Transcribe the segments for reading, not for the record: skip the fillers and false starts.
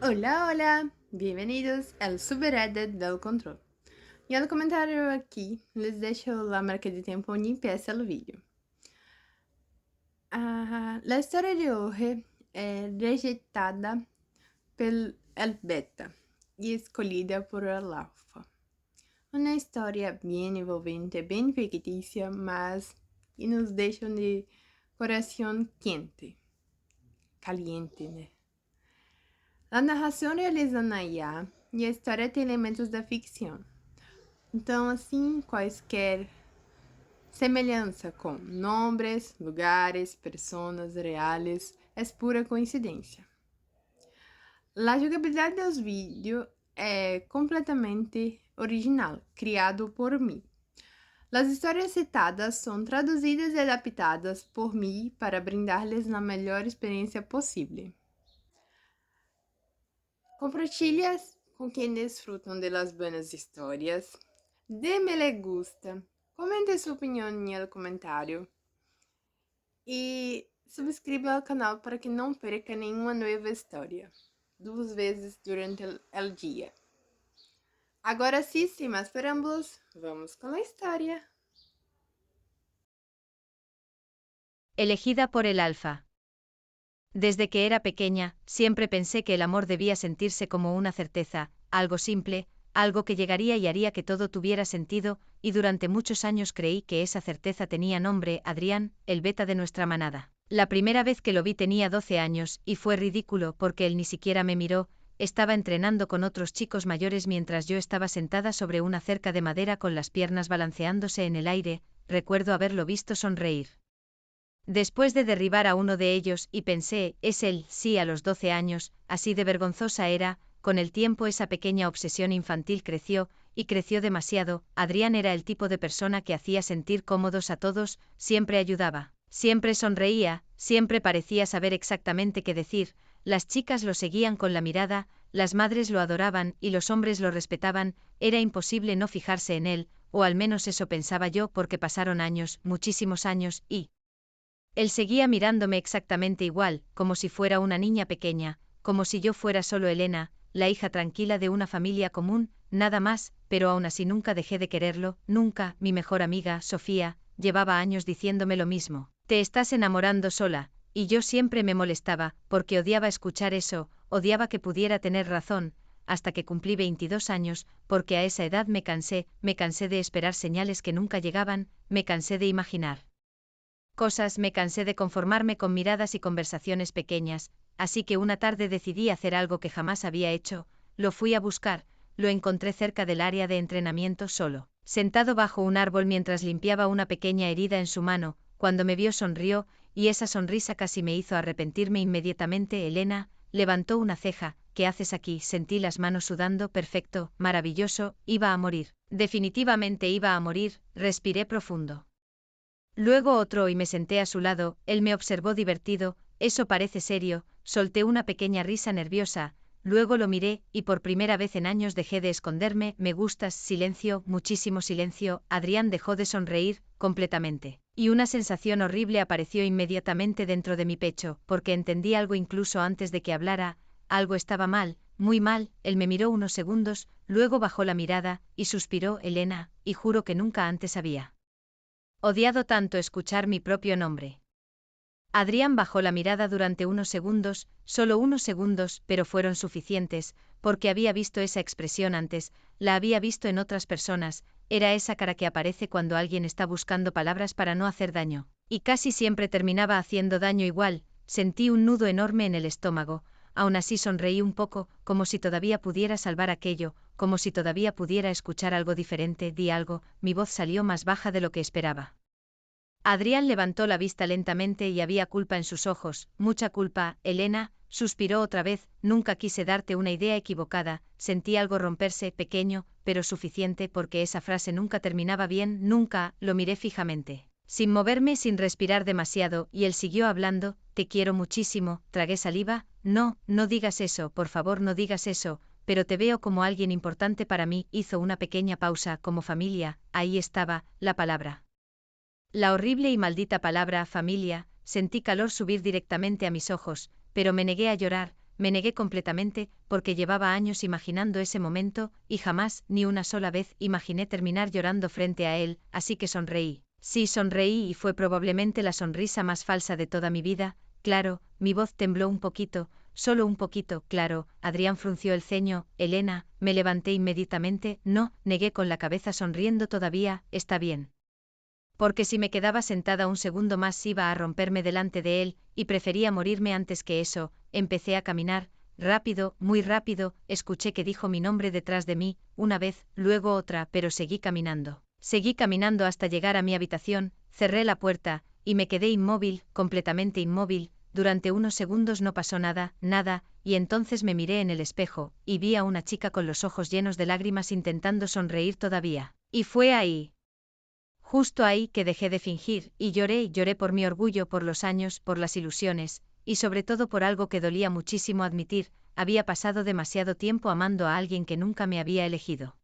Hola, hola, bienvenidos al subreddit del control. Y al comentário aqui, les deixo a marca de tempo onde empieza o vídeo. A história de hoje é rejeitada pelo el beta e escolhida por el alfa. Uma história bem envolvente, bem fictícia, mas que nos deixa de coração quente, caliente, né? A narração realiza na IA e a história tem elementos da ficção. Então, assim, quaisquer semelhança com nomes, lugares, pessoas reais é pura coincidência. A jogabilidade dos vídeos é completamente original, criado por mim. As histórias citadas são traduzidas e adaptadas por mim para brindar-lhes a melhor experiência possível. Compartilhas com quem desfrutam de las buenas histórias. Dê-me le gusta. Comente sua opinião no comentário. E subscreva ao canal para que não perca nenhuma nova história. 2 vezes durante o dia. Agora sim, sem mais preâmbulos, vamos com a história. Elegida por el alfa. Desde que era pequeña, siempre pensé que el amor debía sentirse como una certeza, algo simple, algo que llegaría y haría que todo tuviera sentido, y durante muchos años creí que esa certeza tenía nombre, Adrián, el beta de nuestra manada. La primera vez que lo vi tenía 12 años, y fue ridículo porque él ni siquiera me miró, estaba entrenando con otros chicos mayores mientras yo estaba sentada sobre una cerca de madera con las piernas balanceándose en el aire, recuerdo haberlo visto sonreír. Después de derribar a uno de ellos, y pensé, es él, sí, a los 12 años, así de vergonzosa era, con el tiempo esa pequeña obsesión infantil creció, y creció demasiado. Adrián era el tipo de persona que hacía sentir cómodos a todos, siempre ayudaba, siempre sonreía, siempre parecía saber exactamente qué decir, las chicas lo seguían con la mirada, las madres lo adoraban y los hombres lo respetaban, era imposible no fijarse en él, o al menos eso pensaba yo porque pasaron años, muchísimos años, y él seguía mirándome exactamente igual, como si fuera una niña pequeña, como si yo fuera solo Elena, la hija tranquila de una familia común, nada más, pero aún así nunca dejé de quererlo, nunca. Mi mejor amiga, Sofía, llevaba años diciéndome lo mismo. Te estás enamorando sola, y yo siempre me molestaba, porque odiaba escuchar eso, odiaba que pudiera tener razón, hasta que cumplí 22 años, porque a esa edad me cansé de esperar señales que nunca llegaban, me cansé de imaginar cosas, me cansé de conformarme con miradas y conversaciones pequeñas, así que una tarde decidí hacer algo que jamás había hecho, lo fui a buscar, lo encontré cerca del área de entrenamiento solo, sentado bajo un árbol mientras limpiaba una pequeña herida en su mano, cuando me vio sonrió, y esa sonrisa casi me hizo arrepentirme inmediatamente. Elena, levantó una ceja, ¿qué haces aquí? Sentí las manos sudando. Perfecto, maravilloso, iba a morir, definitivamente iba a morir, respiré profundo. Luego otro y me senté a su lado, él me observó divertido, eso parece serio, solté una pequeña risa nerviosa, luego lo miré, y por primera vez en años dejé de esconderme. Me gustas, silencio, muchísimo silencio. Adrián dejó de sonreír, completamente. Y una sensación horrible apareció inmediatamente dentro de mi pecho, porque entendí algo incluso antes de que hablara, algo estaba mal, muy mal. Él me miró unos segundos, luego bajó la mirada, y suspiró. Elena, y juro que nunca antes había odiado tanto escuchar mi propio nombre. Adrián bajó la mirada durante unos segundos, solo unos segundos, pero fueron suficientes, porque había visto esa expresión antes, la había visto en otras personas, era esa cara que aparece cuando alguien está buscando palabras para no hacer daño, y casi siempre terminaba haciendo daño igual. Sentí un nudo enorme en el estómago, aún así sonreí un poco, como si todavía pudiera salvar aquello, como si todavía pudiera escuchar algo diferente. Di algo, mi voz salió más baja de lo que esperaba. Adrián levantó la vista lentamente y había culpa en sus ojos, mucha culpa. Elena, suspiró otra vez, nunca quise darte una idea equivocada, sentí algo romperse, pequeño, pero suficiente porque esa frase nunca terminaba bien, nunca. Lo miré fijamente, sin moverme, sin respirar demasiado, y él siguió hablando, te quiero muchísimo. Tragué saliva, no, no digas eso, por favor no digas eso, pero te veo como alguien importante para mí. Hizo una pequeña pausa. Como familia, ahí estaba, la palabra. La horrible y maldita palabra familia. Sentí calor subir directamente a mis ojos, pero me negué a llorar, me negué completamente, porque llevaba años imaginando ese momento, y jamás, ni una sola vez, imaginé terminar llorando frente a él, así que sonreí. Sí, sonreí y fue probablemente la sonrisa más falsa de toda mi vida. Claro, mi voz tembló un poquito, solo un poquito, claro. Adrián frunció el ceño. Elena, me levanté inmediatamente. No, negué con la cabeza sonriendo todavía. Está bien. Porque si me quedaba sentada un segundo más iba a romperme delante de él, y prefería morirme antes que eso. Empecé a caminar, rápido, muy rápido. Escuché que dijo mi nombre detrás de mí, una vez, luego otra, pero seguí caminando. Seguí caminando hasta llegar a mi habitación, cerré la puerta, y me quedé inmóvil, completamente inmóvil. Durante unos segundos no pasó nada, nada, y entonces me miré en el espejo, y vi a una chica con los ojos llenos de lágrimas intentando sonreír todavía. Y fue ahí, justo ahí, que dejé de fingir, y lloré por mi orgullo, por los años, por las ilusiones, y sobre todo por algo que dolía muchísimo admitir: había pasado demasiado tiempo amando a alguien que nunca me había elegido.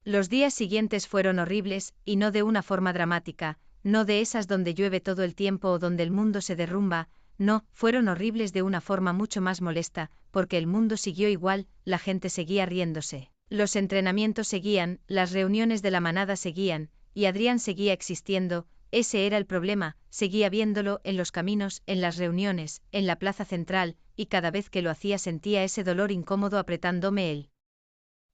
Los días siguientes fueron horribles, y no de una forma dramática, no de esas donde llueve todo el tiempo o donde el mundo se derrumba, no, fueron horribles de una forma mucho más molesta, porque el mundo siguió igual, la gente seguía riéndose, los entrenamientos seguían, las reuniones de la manada seguían, y Adrián seguía existiendo. Ese era el problema, seguía viéndolo en los caminos, en las reuniones, en la plaza central, y cada vez que lo hacía sentía ese dolor incómodo apretándome el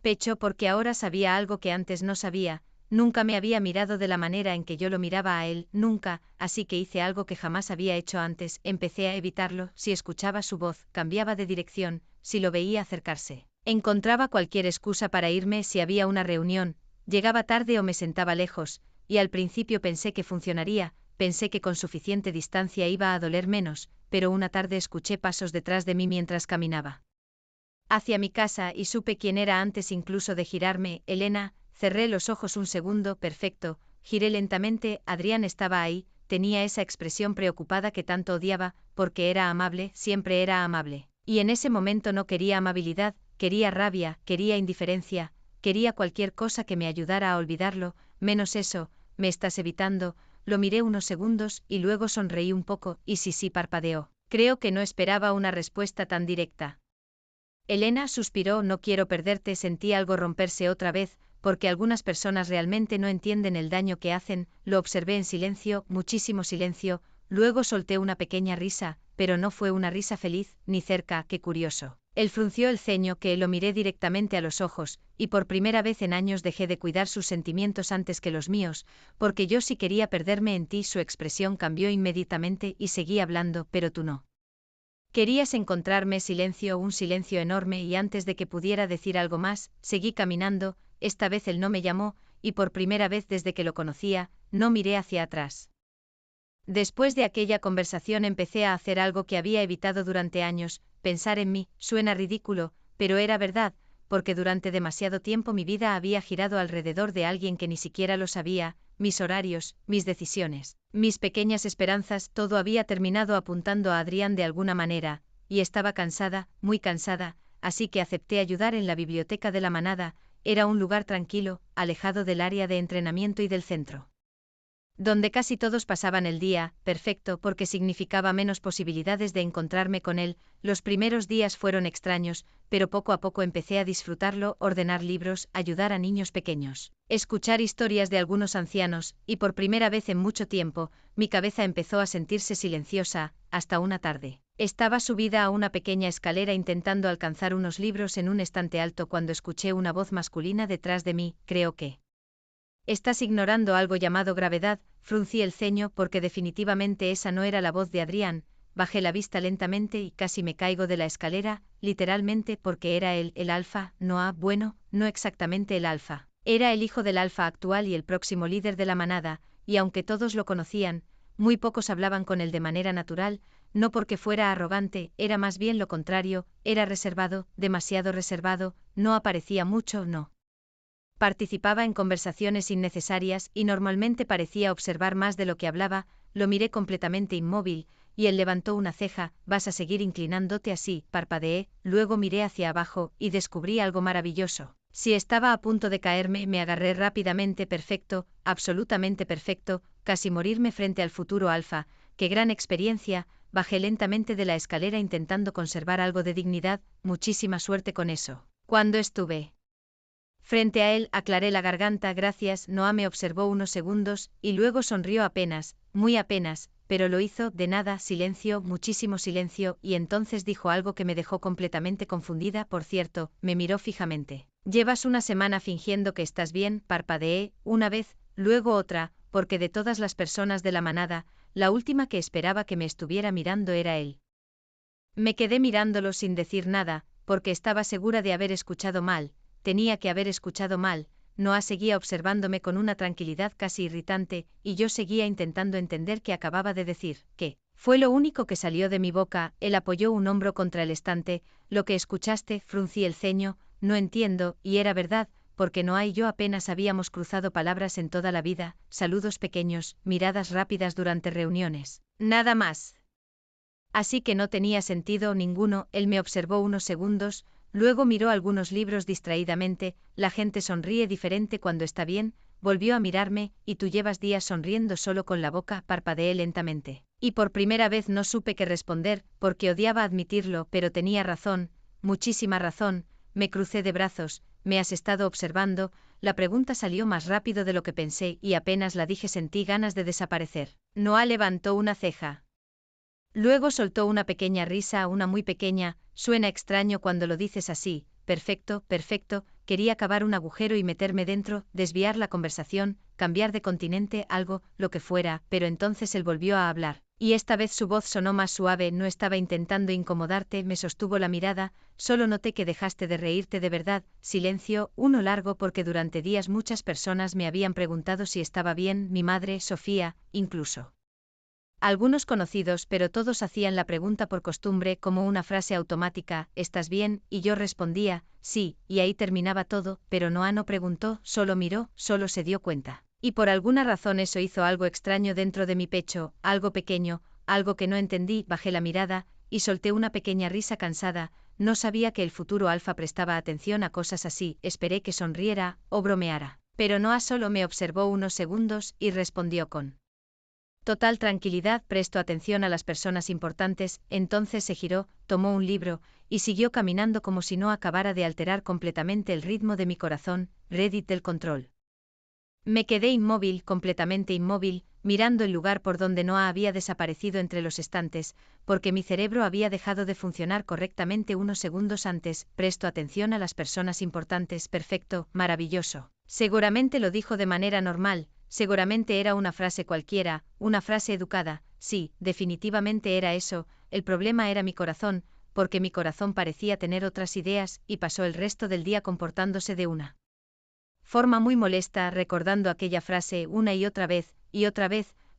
pecho, porque ahora sabía algo que antes no sabía. Nunca me había mirado de la manera en que yo lo miraba a él, nunca, así que hice algo que jamás había hecho antes: empecé a evitarlo. Si escuchaba su voz, cambiaba de dirección; si lo veía acercarse, encontraba cualquier excusa para irme. Si había una reunión, llegaba tarde o me sentaba lejos, y al principio pensé que funcionaría, pensé que con suficiente distancia iba a doler menos, pero una tarde escuché pasos detrás de mí mientras caminaba hacia mi casa y supe quién era antes incluso de girarme. Elena, cerré los ojos un segundo. Perfecto, giré lentamente. Adrián estaba ahí, tenía esa expresión preocupada que tanto odiaba, porque era amable, siempre era amable. Y en ese momento no quería amabilidad, quería rabia, quería indiferencia, quería cualquier cosa que me ayudara a olvidarlo, menos eso. Me estás evitando. Lo miré unos segundos, y luego sonreí un poco, y sí, parpadeó. Creo que no esperaba una respuesta tan directa. Elena suspiró. No quiero perderte. Sentí algo romperse otra vez, porque algunas personas realmente no entienden el daño que hacen. Lo observé en silencio, muchísimo silencio, luego solté una pequeña risa, pero no fue una risa feliz, ni cerca. Qué curioso. Él frunció el ceño. Que lo miré directamente a los ojos, y por primera vez en años dejé de cuidar sus sentimientos antes que los míos, porque yo sí quería perderme en ti. Su expresión cambió inmediatamente, y seguí hablando: pero tú no querías encontrarme. Silencio, un silencio enorme, y antes de que pudiera decir algo más, seguí caminando. Esta vez él no me llamó, y por primera vez desde que lo conocía, no miré hacia atrás. Después de aquella conversación empecé a hacer algo que había evitado durante años: pensar en mí. Suena ridículo, pero era verdad, porque durante demasiado tiempo mi vida había girado alrededor de alguien que ni siquiera lo sabía. Mis horarios, mis decisiones, mis pequeñas esperanzas, todo había terminado apuntando a Adrián de alguna manera, y estaba cansada, muy cansada, así que acepté ayudar en la biblioteca de la manada. Era un lugar tranquilo, alejado del área de entrenamiento y del centro, donde casi todos pasaban el día. Perfecto, porque significaba menos posibilidades de encontrarme con él. Los primeros días fueron extraños, pero poco a poco empecé a disfrutarlo: ordenar libros, ayudar a niños pequeños, escuchar historias de algunos ancianos, y por primera vez en mucho tiempo, mi cabeza empezó a sentirse silenciosa. Hasta una tarde, estaba subida a una pequeña escalera intentando alcanzar unos libros en un estante alto cuando escuché una voz masculina detrás de mí: creo que estás ignorando algo llamado gravedad. Fruncí el ceño, porque definitivamente esa no era la voz de Adrián. Bajé la vista lentamente y casi me caigo de la escalera, literalmente, porque era él, el alfa. Bueno, no exactamente el alfa. Era el hijo del alfa actual y el próximo líder de la manada, y aunque todos lo conocían, muy pocos hablaban con él de manera natural. No porque fuera arrogante, era más bien lo contrario: era reservado, demasiado reservado, no aparecía mucho, no participaba en conversaciones innecesarias, y normalmente parecía observar más de lo que hablaba. Lo miré completamente inmóvil, y él levantó una ceja. ¿Vas a seguir inclinándote así? Parpadeé, luego miré hacia abajo, y descubrí algo maravilloso. Si estaba a punto de caerme, me agarré rápidamente. Perfecto, absolutamente perfecto, casi morirme frente al futuro alfa. Qué gran experiencia, bajé lentamente de la escalera intentando conservar algo de dignidad, muchísima suerte con eso. Cuando estuve frente a él, aclaré la garganta, gracias. Noah me observó unos segundos, y luego sonrió apenas, muy apenas, pero lo hizo, de nada, silencio, muchísimo silencio, y entonces dijo algo que me dejó completamente confundida. Por cierto, me miró fijamente. Llevas una semana fingiendo que estás bien, parpadeé, una vez, luego otra, porque de todas las personas de la manada, la última que esperaba que me estuviera mirando era él. Me quedé mirándolo sin decir nada, porque estaba segura de haber escuchado mal. Tenía que haber escuchado mal. Noah seguía observándome con una tranquilidad casi irritante, y yo seguía intentando entender qué acababa de decir. ¿Qué? Fue lo único que salió de mi boca. Él apoyó un hombro contra el estante. Lo que escuchaste, fruncí el ceño, no entiendo, y era verdad, porque Noah y yo apenas habíamos cruzado palabras en toda la vida, saludos pequeños, miradas rápidas durante reuniones. Nada más. Así que no tenía sentido ninguno. Él me observó unos segundos, luego miró algunos libros distraídamente. La gente sonríe diferente cuando está bien, volvió a mirarme. ¿Y tú llevas días sonriendo solo con la boca? Parpadeé lentamente. Y por primera vez no supe qué responder, porque odiaba admitirlo, pero tenía razón, muchísima razón. Me crucé de brazos. ¿Me has estado observando? La pregunta salió más rápido de lo que pensé, y apenas la dije sentí ganas de desaparecer. Noah levantó una ceja. Luego soltó una pequeña risa, una muy pequeña. Suena extraño cuando lo dices así. Perfecto, perfecto. Quería cavar un agujero y meterme dentro, desviar la conversación, cambiar de continente, algo, lo que fuera, pero entonces él volvió a hablar. Y esta vez su voz sonó más suave. No estaba intentando incomodarte, me sostuvo la mirada, solo noté que dejaste de reírte de verdad. Silencio, uno largo, porque durante días muchas personas me habían preguntado si estaba bien, mi madre, Sofía, incluso algunos conocidos, pero todos hacían la pregunta por costumbre, como una frase automática, ¿estás bien? Y yo respondía, sí, y ahí terminaba todo, pero Noah no preguntó, solo miró, solo se dio cuenta. Y por alguna razón eso hizo algo extraño dentro de mi pecho, algo pequeño, algo que no entendí. Bajé la mirada, y solté una pequeña risa cansada. No sabía que el futuro alfa prestaba atención a cosas así. Esperé que sonriera, o bromeara. Pero Noah solo me observó unos segundos, y respondió con total tranquilidad: presto atención a las personas importantes. Entonces se giró, tomó un libro, y siguió caminando como si no acabara de alterar completamente el ritmo de mi corazón. Reddit del control. Me quedé inmóvil, completamente inmóvil, mirando el lugar por donde Noah había desaparecido entre los estantes, porque mi cerebro había dejado de funcionar correctamente unos segundos antes. Presto atención a las personas importantes. Perfecto, maravilloso. Seguramente lo dijo de manera normal, seguramente era una frase cualquiera, una frase educada. Sí, definitivamente era eso. El problema era mi corazón, porque mi corazón parecía tener otras ideas, y pasó el resto del día comportándose de una forma muy molesta, recordando aquella frase una y otra vez,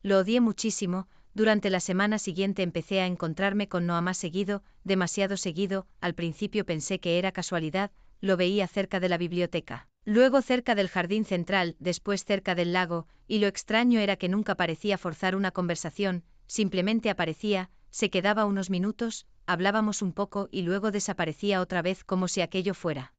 lo odié muchísimo. Durante la semana siguiente empecé a encontrarme con Noah más seguido, demasiado seguido. Al principio pensé que era casualidad, lo veía cerca de la biblioteca, luego cerca del jardín central, después cerca del lago, y lo extraño era que nunca parecía forzar una conversación, simplemente aparecía, se quedaba unos minutos, hablábamos un poco y luego desaparecía otra vez como si aquello fuera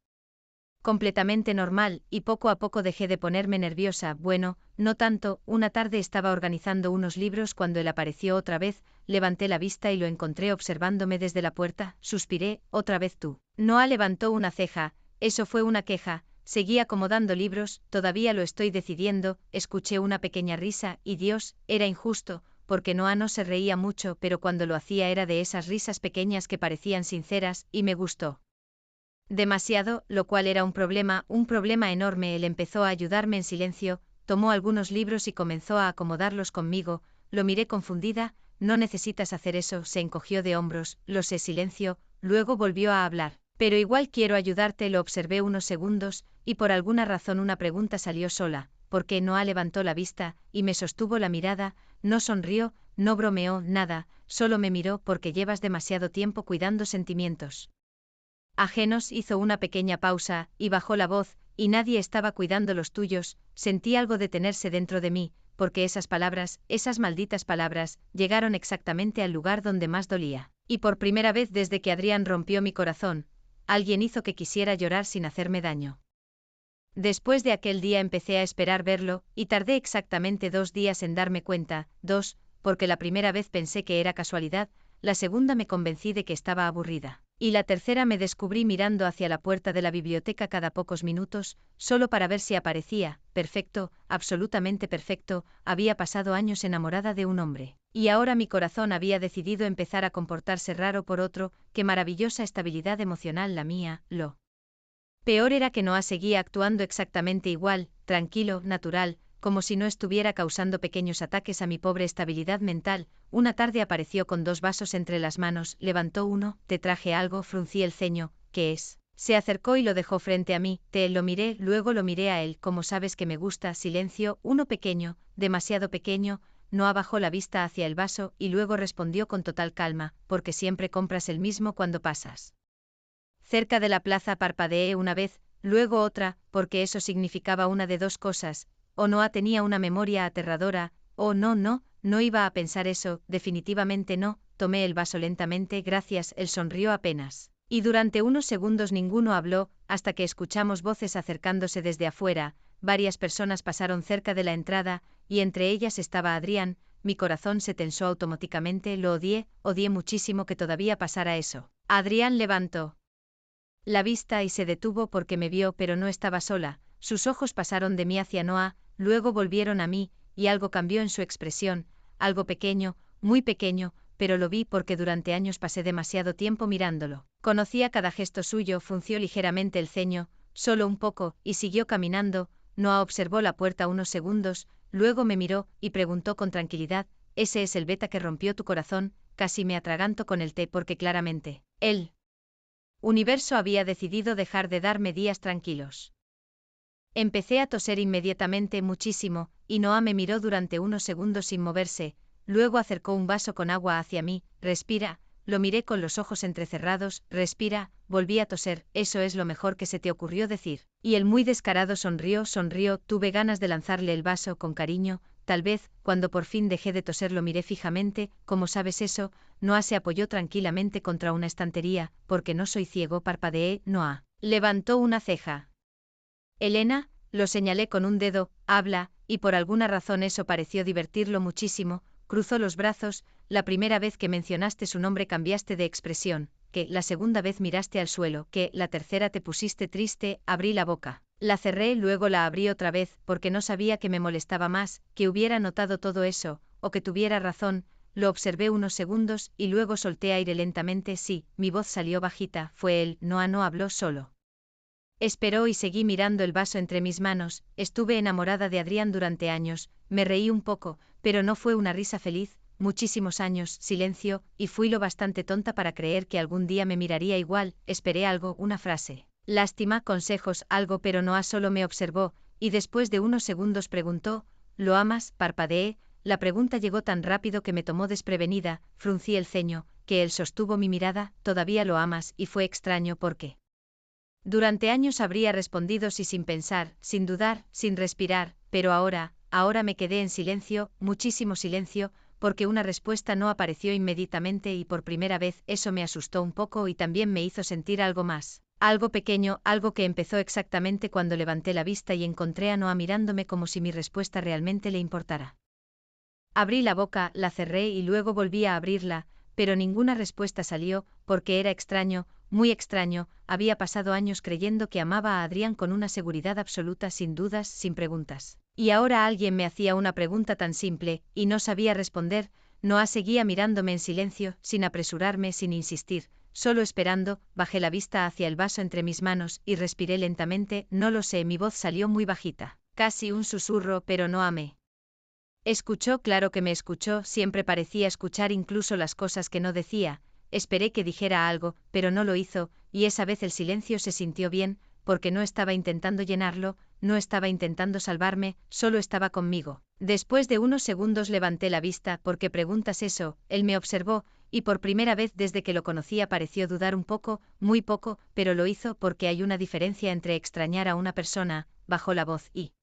completamente normal, y poco a poco dejé de ponerme nerviosa. Bueno, no tanto. Una tarde estaba organizando unos libros cuando él apareció otra vez. Levanté la vista y lo encontré observándome desde la puerta. Suspiré, otra vez tú. Noah levantó una ceja. Eso fue una queja. Seguí acomodando libros, todavía lo estoy decidiendo. Escuché una pequeña risa, y Dios, era injusto, porque Noah no se reía mucho, pero cuando lo hacía era de esas risas pequeñas que parecían sinceras, y me gustó demasiado, lo cual era un problema enorme. Él empezó a ayudarme en silencio, tomó algunos libros y comenzó a acomodarlos conmigo. Lo miré confundida. No necesitas hacer eso. Se encogió de hombros. Lo sé. Silencio. Luego volvió a hablar. Pero igual quiero ayudarte. Lo observé unos segundos, y por alguna razón una pregunta salió sola. ¿Por qué? Noah levantó la vista, y me sostuvo la mirada. No sonrió, no bromeó, nada, solo me miró. Porque llevas demasiado tiempo cuidando sentimientos ajenos. Hizo una pequeña pausa, y bajó la voz, y nadie estaba cuidando los tuyos. Sentí algo detenerse dentro de mí, porque esas palabras, esas malditas palabras, llegaron exactamente al lugar donde más dolía. Y por primera vez desde que Adrián rompió mi corazón, alguien hizo que quisiera llorar sin hacerme daño. Después de aquel día empecé a esperar verlo, y tardé exactamente 2 días en darme cuenta, porque la primera vez pensé que era casualidad, la segunda me convencí de que estaba aburrida. Y la tercera me descubrí mirando hacia la puerta de la biblioteca cada pocos minutos, solo para ver si aparecía, perfecto, absolutamente perfecto, había pasado años enamorada de un hombre. Y ahora mi corazón había decidido empezar a comportarse raro por otro, qué maravillosa estabilidad emocional la mía, lo. Peor era que Noah seguía actuando exactamente igual, tranquilo, natural, como si no estuviera causando pequeños ataques a mi pobre estabilidad mental. Una tarde apareció con 2 vasos entre las manos, levantó uno, te traje algo, fruncí el ceño, ¿qué es? Se acercó y lo dejó frente a mí, lo miré, luego lo miré a él, como sabes que me gusta, silencio, uno pequeño, demasiado pequeño. Noah bajó la vista hacia el vaso y luego respondió con total calma, porque siempre compras el mismo cuando pasas cerca de la plaza. Parpadeé una vez, luego otra, porque eso significaba una de 2 cosas, o Noah tenía una memoria aterradora, o no iba a pensar eso, definitivamente no. Tomé el vaso lentamente, gracias, él sonrió apenas. Y durante unos segundos ninguno habló, hasta que escuchamos voces acercándose desde afuera, varias personas pasaron cerca de la entrada, y entre ellas estaba Adrián. Mi corazón se tensó automáticamente, lo odié muchísimo que todavía pasara eso. Adrián levantó la vista y se detuvo porque me vio, pero no estaba sola. Sus ojos pasaron de mí hacia Noah, luego volvieron a mí, y algo cambió en su expresión, algo pequeño, muy pequeño, pero lo vi porque durante años pasé demasiado tiempo mirándolo. Conocía cada gesto suyo, frunció ligeramente el ceño, solo un poco, y siguió caminando. Noah observó la puerta unos segundos, luego me miró, y preguntó con tranquilidad, ¿ese es el beta que rompió tu corazón? Casi me atraganto con el té porque claramente, él universo había decidido dejar de darme días tranquilos. Empecé a toser inmediatamente muchísimo, y Noah me miró durante unos segundos sin moverse, luego acercó un vaso con agua hacia mí, respira, lo miré con los ojos entrecerrados, respira, volví a toser, eso es lo mejor que se te ocurrió decir. Y el muy descarado sonrió, tuve ganas de lanzarle el vaso con cariño, tal vez, cuando por fin dejé de toser lo miré fijamente, ¿cómo sabes eso? Noah se apoyó tranquilamente contra una estantería, porque no soy ciego, parpadeé. Noah levantó una ceja. Elena, lo señalé con un dedo, habla, y por alguna razón eso pareció divertirlo muchísimo, cruzó los brazos, la primera vez que mencionaste su nombre cambiaste de expresión, que la segunda vez miraste al suelo, que la tercera te pusiste triste, abrí la boca. La cerré, luego la abrí otra vez, porque no sabía que me molestaba más, que hubiera notado todo eso, o que tuviera razón. Lo observé unos segundos, y luego solté aire lentamente. Sí, mi voz salió bajita, fue él. Noah no habló solo. Esperó y seguí mirando el vaso entre mis manos. Estuve enamorada de Adrián durante años, me reí un poco, pero no fue una risa feliz. Muchísimos años, silencio, y fui lo bastante tonta para creer que algún día me miraría igual. Esperé algo, una frase. Lástima, consejos, algo, pero Noah solo me observó, y después de unos segundos preguntó, ¿lo amas? Parpadeé, la pregunta llegó tan rápido que me tomó desprevenida, fruncí el ceño, que él sostuvo mi mirada, todavía lo amas, y fue extraño porque durante años habría respondido sí, sin pensar, sin dudar, sin respirar, pero ahora me quedé en silencio, muchísimo silencio, porque una respuesta no apareció inmediatamente y por primera vez eso me asustó un poco y también me hizo sentir algo más. Algo pequeño, algo que empezó exactamente cuando levanté la vista y encontré a Noah mirándome como si mi respuesta realmente le importara. Abrí la boca, la cerré y luego volví a abrirla, pero ninguna respuesta salió, porque era extraño, muy extraño. Había pasado años creyendo que amaba a Adrián con una seguridad absoluta, sin dudas, sin preguntas. Y ahora alguien me hacía una pregunta tan simple, y no sabía responder. Noah seguía mirándome en silencio, sin apresurarme, sin insistir, solo esperando. Bajé la vista hacia el vaso entre mis manos, y respiré lentamente. No lo sé, mi voz salió muy bajita, casi un susurro, pero no amé. Escuchó, claro que me escuchó, siempre parecía escuchar incluso las cosas que no decía. Esperé que dijera algo, pero no lo hizo, y esa vez el silencio se sintió bien, porque no estaba intentando llenarlo, no estaba intentando salvarme, solo estaba conmigo. Después de unos segundos levanté la vista. ¿Por qué preguntas eso? Él me observó, y por primera vez desde que lo conocía pareció dudar un poco, muy poco, pero lo hizo porque hay una diferencia entre extrañar a una persona, bajó la voz, y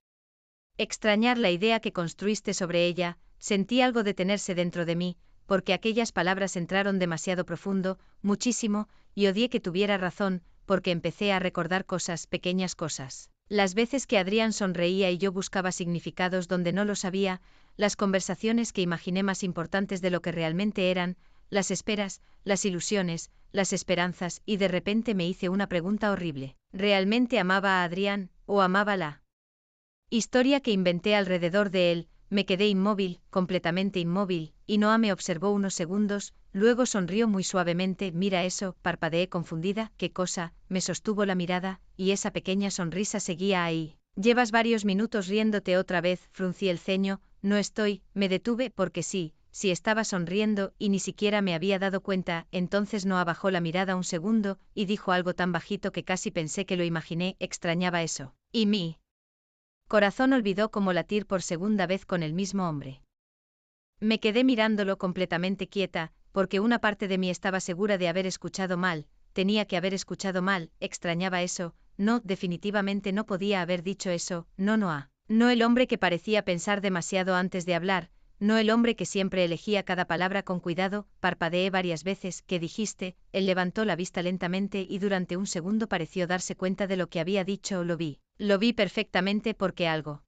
extrañar la idea que construiste sobre ella. Sentí algo detenerse dentro de mí, porque aquellas palabras entraron demasiado profundo, muchísimo, y odié que tuviera razón, porque empecé a recordar cosas, pequeñas cosas. Las veces que Adrián sonreía y yo buscaba significados donde no los había, las conversaciones que imaginé más importantes de lo que realmente eran, las esperas, las ilusiones, las esperanzas, y de repente me hice una pregunta horrible. ¿Realmente amaba a Adrián, o amaba la historia que inventé alrededor de él? Me quedé inmóvil, completamente inmóvil, y Noah me observó unos segundos, luego sonrió muy suavemente. Mira eso, parpadeé confundida. ¿Qué cosa? Me sostuvo la mirada, y esa pequeña sonrisa seguía ahí. Llevas varios minutos riéndote otra vez, fruncí el ceño. No estoy, me detuve porque sí estaba sonriendo y ni siquiera me había dado cuenta. Entonces Noah bajó la mirada un segundo, y dijo algo tan bajito que casi pensé que lo imaginé. Extrañaba eso. Y mi corazón olvidó cómo latir por segunda vez con el mismo hombre. Me quedé mirándolo completamente quieta, porque una parte de mí estaba segura de haber escuchado mal, tenía que haber escuchado mal. Extrañaba eso. No, definitivamente no podía haber dicho eso. No, Noah. No el hombre que parecía pensar demasiado antes de hablar, no el hombre que siempre elegía cada palabra con cuidado. Parpadeé varias veces. ¿Qué dijiste? Él levantó la vista lentamente y durante un segundo pareció darse cuenta de lo que había dicho. Lo vi perfectamente porque algo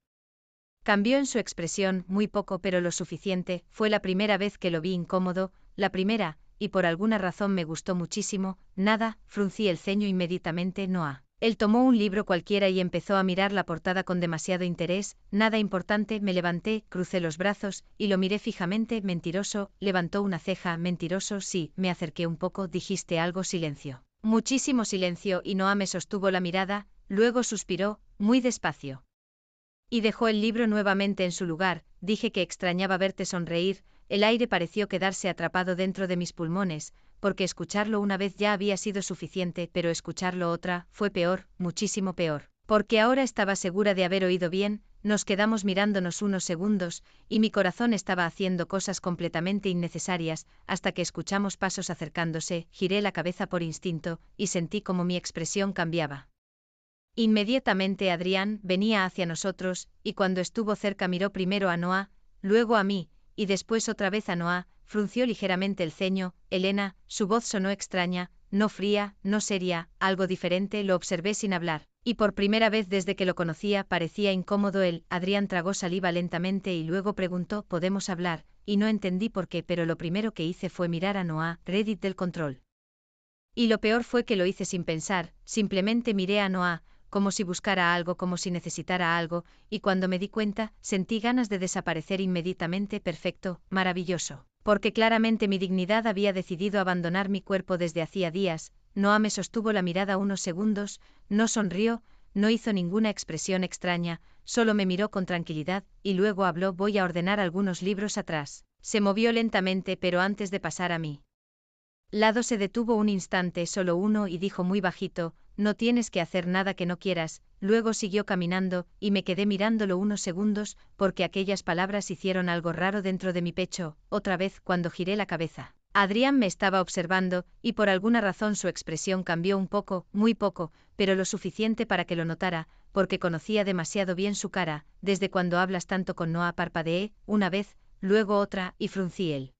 cambió en su expresión, muy poco pero lo suficiente. Fue la primera vez que lo vi incómodo, la primera, y por alguna razón me gustó muchísimo. Nada, fruncí el ceño inmediatamente. Noah. Él tomó un libro cualquiera y empezó a mirar la portada con demasiado interés. Nada importante. Me levanté, crucé los brazos, y lo miré fijamente. Mentiroso, levantó una ceja. Mentiroso, sí. Me acerqué un poco. Dijiste algo. Silencio. Muchísimo silencio, y Noah me sostuvo la mirada, luego suspiró, muy despacio. Y dejó el libro nuevamente en su lugar. Dije que extrañaba verte sonreír. El aire pareció quedarse atrapado dentro de mis pulmones, porque escucharlo una vez ya había sido suficiente, pero escucharlo otra, fue peor, muchísimo peor. Porque ahora estaba segura de haber oído bien. Nos quedamos mirándonos unos segundos, y mi corazón estaba haciendo cosas completamente innecesarias, hasta que escuchamos pasos acercándose. Giré la cabeza por instinto, y sentí como mi expresión cambiaba. Inmediatamente Adrián venía hacia nosotros, y cuando estuvo cerca miró primero a Noah, luego a mí, y después otra vez a Noah. Frunció ligeramente el ceño. Elena, su voz sonó extraña, no fría, no seria, algo diferente. Lo observé sin hablar, y por primera vez desde que lo conocía parecía incómodo él. Adrián tragó saliva lentamente y luego preguntó: ¿podemos hablar? Y no entendí por qué, pero lo primero que hice fue mirar a Noah. Reddit del control. Y lo peor fue que lo hice sin pensar, simplemente miré a Noah, como si buscara algo, como si necesitara algo, y cuando me di cuenta, sentí ganas de desaparecer inmediatamente. Perfecto, maravilloso. Porque claramente mi dignidad había decidido abandonar mi cuerpo desde hacía días. Noah me sostuvo la mirada unos segundos, no sonrió, no hizo ninguna expresión extraña, solo me miró con tranquilidad, y luego habló: voy a ordenar algunos libros atrás. Se movió lentamente, pero antes de pasar a mí lado se detuvo un instante, solo uno, y dijo muy bajito: no tienes que hacer nada que no quieras. Luego siguió caminando, y me quedé mirándolo unos segundos, porque aquellas palabras hicieron algo raro dentro de mi pecho. Otra vez, cuando giré la cabeza, Adrián me estaba observando, y por alguna razón su expresión cambió un poco, muy poco, pero lo suficiente para que lo notara, porque conocía demasiado bien su cara. ¿Desde cuando hablas tanto con Noah? Parpadeé, una vez, luego otra, y fruncí el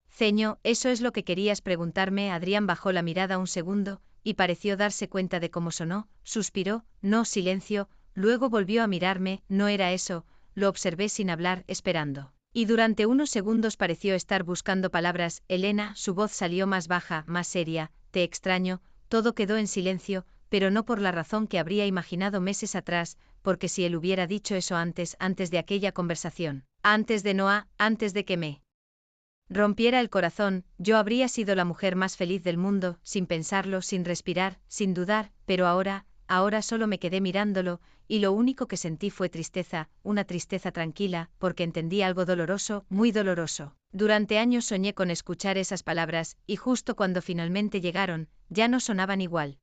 ceño. ¿Eso es lo que querías preguntarme? Adrián bajó la mirada un segundo, y pareció darse cuenta de cómo sonó. Suspiró: no, silencio, luego volvió a mirarme. No era eso. Lo observé sin hablar, esperando. Y durante unos segundos pareció estar buscando palabras. Elena, su voz salió más baja, más seria. Te extraño. Todo quedó en silencio, pero no por la razón que habría imaginado meses atrás, porque si él hubiera dicho eso antes de aquella conversación, antes de Noah, antes de que me rompiera el corazón, yo habría sido la mujer más feliz del mundo, sin pensarlo, sin respirar, sin dudar, pero ahora solo me quedé mirándolo, y lo único que sentí fue tristeza, una tristeza tranquila, porque entendí algo doloroso, muy doloroso. Durante años soñé con escuchar esas palabras, y justo cuando finalmente llegaron, ya no sonaban igual.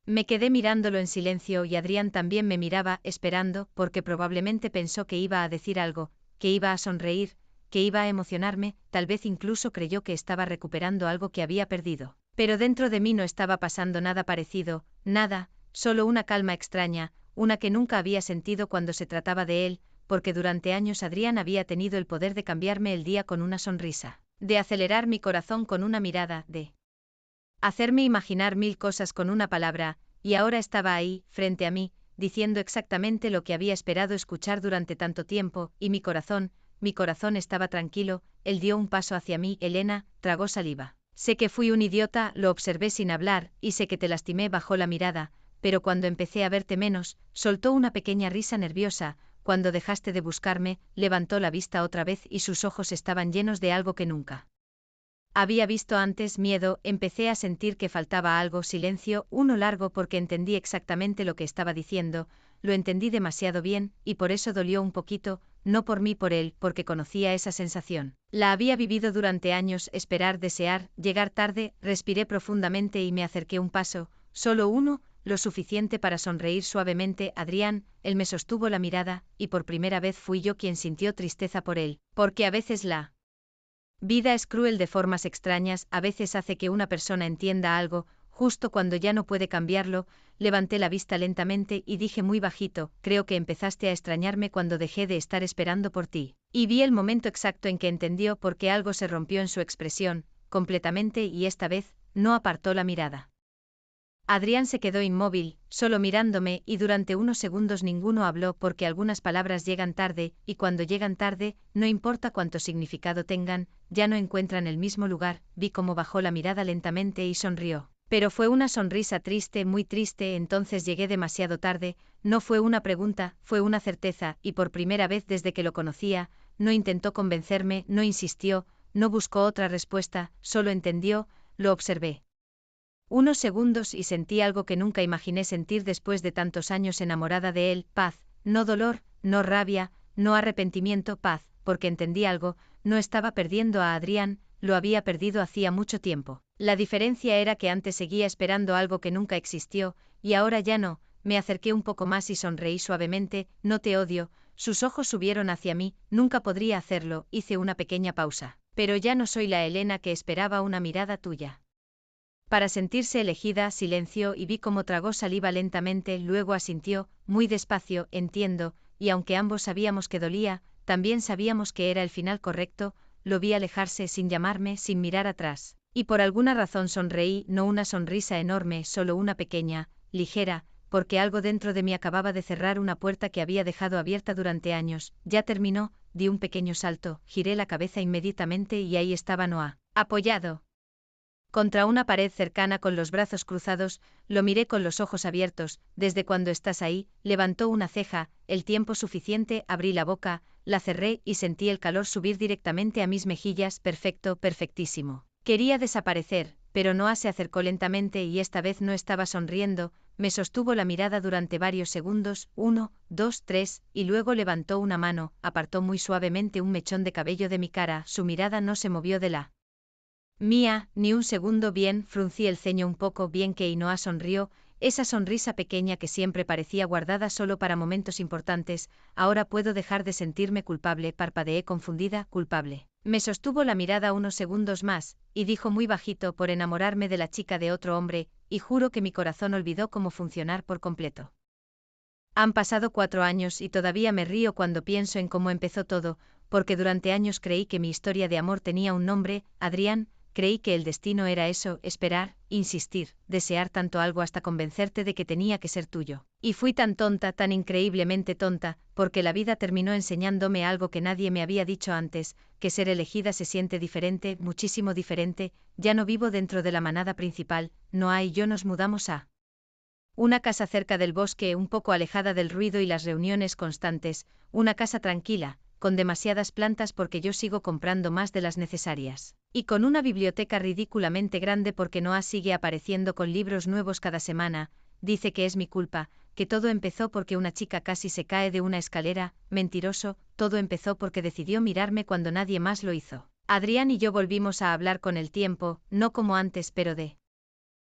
Me quedé mirándolo en silencio, y Adrián también me miraba, esperando, porque probablemente pensó que iba a decir algo, que iba a sonreír, que iba a emocionarme, tal vez incluso creyó que estaba recuperando algo que había perdido. Pero dentro de mí no estaba pasando nada parecido, nada, solo una calma extraña, una que nunca había sentido cuando se trataba de él, porque durante años Adrián había tenido el poder de cambiarme el día con una sonrisa, de acelerar mi corazón con una mirada, de hacerme imaginar mil cosas con una palabra, y ahora estaba ahí, frente a mí, diciendo exactamente lo que había esperado escuchar durante tanto tiempo, y mi corazón estaba tranquilo, él dio un paso hacia mí. Elena, tragó saliva. Sé que fui un idiota, lo observé sin hablar, y sé que te lastimé. Bajó la mirada, pero cuando empecé a verte menos, soltó una pequeña risa nerviosa. Cuando dejaste de buscarme, levantó la vista otra vez y sus ojos estaban llenos de algo que nunca había visto antes. Miedo. Empecé a sentir que faltaba algo. Silencio, uno largo porque entendí exactamente lo que estaba diciendo, lo entendí demasiado bien, y por eso dolió un poquito, no por mí, por él, porque conocía esa sensación. La había vivido durante años. Esperar, desear, llegar tarde. Respiré profundamente y me acerqué un paso, solo uno, lo suficiente para sonreír suavemente. Adrián, él me sostuvo la mirada, y por primera vez fui yo quien sintió tristeza por él, porque a veces la vida es cruel de formas extrañas. A veces hace que una persona entienda algo, justo cuando ya no puede cambiarlo. Levanté la vista lentamente y dije muy bajito, creo que empezaste a extrañarme cuando dejé de estar esperando por ti. Y vi el momento exacto en que entendió porque algo se rompió en su expresión, completamente, y esta vez, no apartó la mirada. Adrián se quedó inmóvil, solo mirándome, y durante unos segundos ninguno habló porque algunas palabras llegan tarde, y cuando llegan tarde, no importa cuánto significado tengan, ya no encuentran el mismo lugar. Vi cómo bajó la mirada lentamente y sonrió. Pero fue una sonrisa triste, muy triste. Entonces llegué demasiado tarde. No fue una pregunta, fue una certeza, y por primera vez desde que lo conocía, no intentó convencerme, no insistió, no buscó otra respuesta, solo entendió. Lo observé unos segundos y sentí algo que nunca imaginé sentir después de tantos años enamorada de él. Paz, no dolor, no rabia, no arrepentimiento. Paz, porque entendí algo, no estaba perdiendo a Adrián, lo había perdido hacía mucho tiempo. La diferencia era que antes seguía esperando algo que nunca existió, y ahora ya no. Me acerqué un poco más y sonreí suavemente. No te odio. Sus ojos subieron hacia mí. Nunca podría hacerlo. Hice una pequeña pausa. Pero ya no soy la Elena que esperaba una mirada tuya. Para sentirse elegida. Silenció y vi cómo tragó saliva lentamente, luego asintió, muy despacio. Entiendo, y aunque ambos sabíamos que dolía, también sabíamos que era el final correcto. Lo vi alejarse sin llamarme, sin mirar atrás. Y por alguna razón sonreí, no una sonrisa enorme, solo una pequeña, ligera, porque algo dentro de mí acababa de cerrar una puerta que había dejado abierta durante años. Ya terminó. Di un pequeño salto, giré la cabeza inmediatamente y ahí estaba Noah, apoyado contra una pared cercana con los brazos cruzados. Lo miré con los ojos abiertos. ¿Desde cuándo estás ahí? Levantó una ceja. El tiempo suficiente. Abrí la boca, la cerré y sentí el calor subir directamente a mis mejillas. Perfecto, perfectísimo. Quería desaparecer, pero Noah se acercó lentamente y esta vez no estaba sonriendo. Me sostuvo la mirada durante varios segundos, 1, 2, 3, y luego levantó una mano, apartó muy suavemente un mechón de cabello de mi cara. Su mirada no se movió de la mía, ni un segundo. Bien, fruncí el ceño un poco. Bien que Noah sonrió, esa sonrisa pequeña que siempre parecía guardada solo para momentos importantes. Ahora puedo dejar de sentirme culpable. Parpadeé confundida. Culpable. Me sostuvo la mirada unos segundos más, y dijo muy bajito, por enamorarme de la chica de otro hombre, y juro que mi corazón olvidó cómo funcionar por completo. Han pasado 4 años y todavía me río cuando pienso en cómo empezó todo, porque durante años creí que mi historia de amor tenía un nombre, Adrián. Creí que el destino era eso, esperar, insistir, desear tanto algo hasta convencerte de que tenía que ser tuyo. Y fui tan tonta, tan increíblemente tonta, porque la vida terminó enseñándome algo que nadie me había dicho antes, que ser elegida se siente diferente, muchísimo diferente. Ya no vivo dentro de la manada principal. Noah y yo nos mudamos a una casa cerca del bosque, un poco alejada del ruido y las reuniones constantes, una casa tranquila, con demasiadas plantas porque yo sigo comprando más de las necesarias. Y con una biblioteca ridículamente grande porque Noah sigue apareciendo con libros nuevos cada semana. Dice que es mi culpa, que todo empezó porque una chica casi se cae de una escalera. Mentiroso, todo empezó porque decidió mirarme cuando nadie más lo hizo. Adrián y yo volvimos a hablar con el tiempo, no como antes, pero de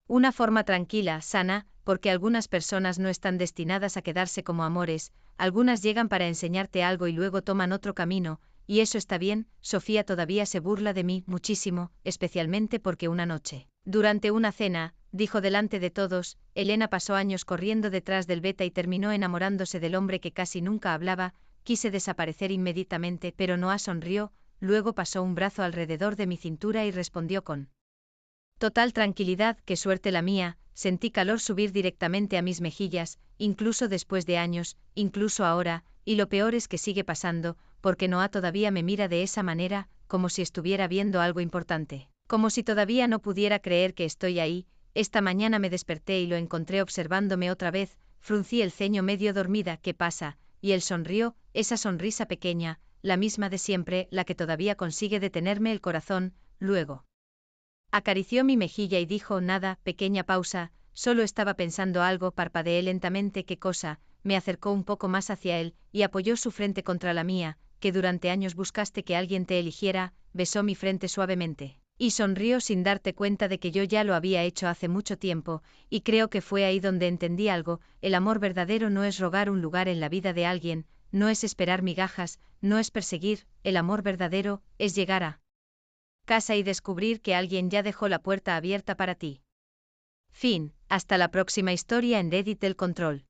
una forma tranquila, sana, porque algunas personas no están destinadas a quedarse como amores, algunas llegan para enseñarte algo y luego toman otro camino, y eso está bien. Sofía todavía se burla de mí muchísimo, especialmente porque una noche, durante una cena, dijo delante de todos, Elena pasó años corriendo detrás del beta y terminó enamorándose del hombre que casi nunca hablaba. Quise desaparecer inmediatamente, pero Noah sonrió, luego pasó un brazo alrededor de mi cintura y respondió con total tranquilidad, qué suerte la mía. Sentí calor subir directamente a mis mejillas, incluso después de años, incluso ahora, y lo peor es que sigue pasando, porque Noah todavía me mira de esa manera, como si estuviera viendo algo importante. Como si todavía no pudiera creer que estoy ahí, esta mañana me desperté y lo encontré observándome otra vez, fruncí el ceño medio dormida, ¿qué pasa? Y él sonrió, esa sonrisa pequeña, la misma de siempre, la que todavía consigue detenerme el corazón, luego. Acarició mi mejilla y dijo, nada, pequeña pausa, solo estaba pensando algo, parpadeé lentamente, ¿qué cosa? Me acercó un poco más hacia él, y apoyó su frente contra la mía, que durante años buscaste que alguien te eligiera, besó mi frente suavemente. Y sonrió sin darte cuenta de que yo ya lo había hecho hace mucho tiempo, y creo que fue ahí donde entendí algo, el amor verdadero no es rogar un lugar en la vida de alguien, no es esperar migajas, no es perseguir, el amor verdadero, es llegar a casa y descubrir que alguien ya dejó la puerta abierta para ti. Fin, hasta la próxima historia en Reddit del Control.